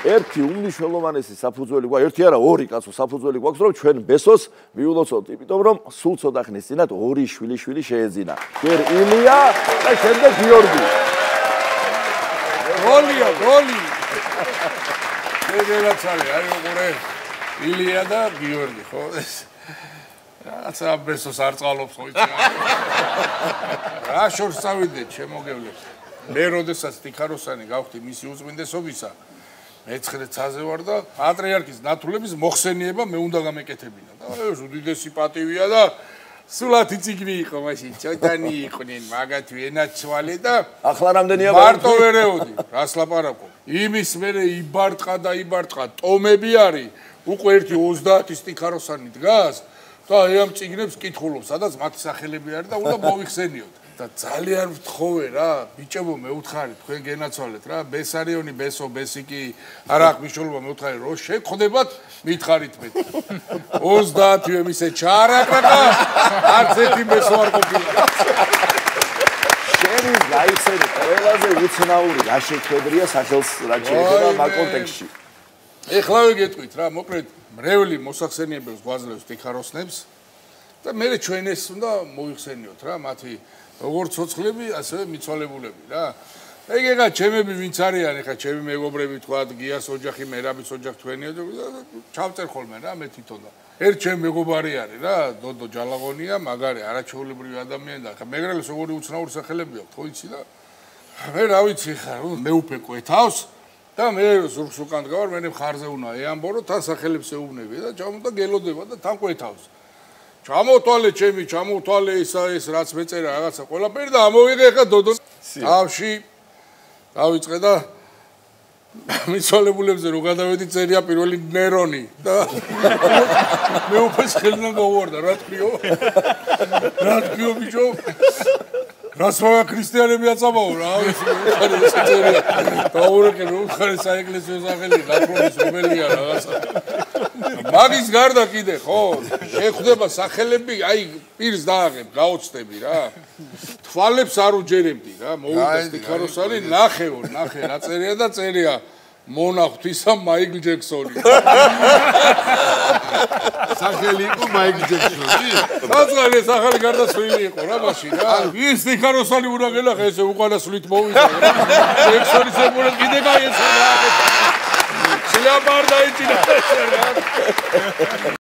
ერთი უმნიშვნელოვანესი საფუძველი გვაქვს, ერთი არა, ორი კაცო საფუძველი გვაქვს, რომ ჩვენ ბესოს მიულოცოთ, იმიტომ რომ სულ ცოტა ხნის წინათ ორი შვილი შეეძინა. ჯერ ილია და შემდეგ გიორგი. გოლი. ეგრეც არის, აი უყურე ილია და გიორგი, ხო? რაცა ბესოს არ წყალობს ხო იცი. რა შორს წავიდეთ შემოგევლებს. მე როდესაც ტიქაროსანი გავხდი მისი უწმინდესობისა, მე-9 ცაზე ვარ და პატრიარქის ნათულების მოხსენიება მე უნდა გამეკეთებინა. და უდიდესი პატივია და სულათი ციგნი იყო მაშინ, ჩოტანი იყვნენ, მაგათი ენაცვალე და ახლა რამდენია მარტო ვერეოდი, რას ლაპარაკობ. იმის მერე იბარტყა ტომები არის, უკვე ერთი 30-ის ტიქაროსანი დგას და ამ ციგნებს კითხულობს, სადაც მათი სახელები არის და უნდა მოიხსენიოთ. და ძალიან ვთხოვე რა, ბიჭებო მეუთხარით, თქვენ გენაცვალეთ რა, ბესარიონი, ბესო, ბესიკი, არა აქვს მნიშვნელობა, მეუთხარით, რომ შეგხვდებათ, მითხარით მე. 30-ივე მისე ჩაარაკრაკა, არც ერთი ბესო არ ყოფილა. შენი გაიცედი, ყველაზე უცნაური რა შეხედრია სახელს რა შეეხება მაგ კონტექსტში. ეხლავე გეტყვით რა, მოკლედ, მრევლი მოსახსენიებელს გვაძლევს ტიქაროსნებს და მე ჩვენ ეს უნდა მოიხსენიოთ რა, მათი როგორც ცოცხლები, ასევე მიცვალებულები რა. ეგ ჩემები ვინც არიან, ეხა ჩემი მეგობრები თქვა, გიას ოჯახი, მერაბის ოჯახი თქვენია და ჩავწერ ხოლმე რა, მე თვითონ და ერთ ჩემ მეგობარი არის რა, დოდო ჯალაღონია, მაგარი არაჩვეულებრივი ადამიანი და ხა მეგრელს როგორი უცნაური სახელები აქვს, ხო იცი და მე რა ვიცი ხა, მე უფე კვეთავს და მე ზურგს უკან დგავარ, მე მხარზე უნდა ეამბო, რომ თან სახელებს ეუბნები და ჩამოდა გელოდება და თან კვეთავს. ჩამოთვალე ეს რაც მეწერა რაღაცა ყველაფერი და ამოვიღე ხა დოდო თავში დავიწყე და მიცვალებულებზე რო გადავედი წერია პირველი ნერონი და მე უფეს ხელიდან გავუვარდა რა თქიო ბიჭო რას მაგა ქრისტიანები აწამაო რა ვიცი ეს წერია დაურეკე მე უთხარი საეკლესიო სახელი ნაკრონის რომელია რაღაცა მაგის გარდა კიდე ხო შეხვდება სახელები აი პირს დააღებ გაოცდები რა თვალებს არ უჯერებდი რა მოვიდა ტიქაროსანი ნახე რა წერია და წერია მონახთვისა მაიკლ ჯექსონი სახელი იყო მაიკლ ჯექსონი საწყალი სახელი გარდაცვლილი იყო რა მაშინ რა ის ტიქაროსანი უნდა გელახე ესე უკანასვლით მოვიდა ჯექსონის ეგრე კიდე გაიეცა რა სიამარ დაიჭირა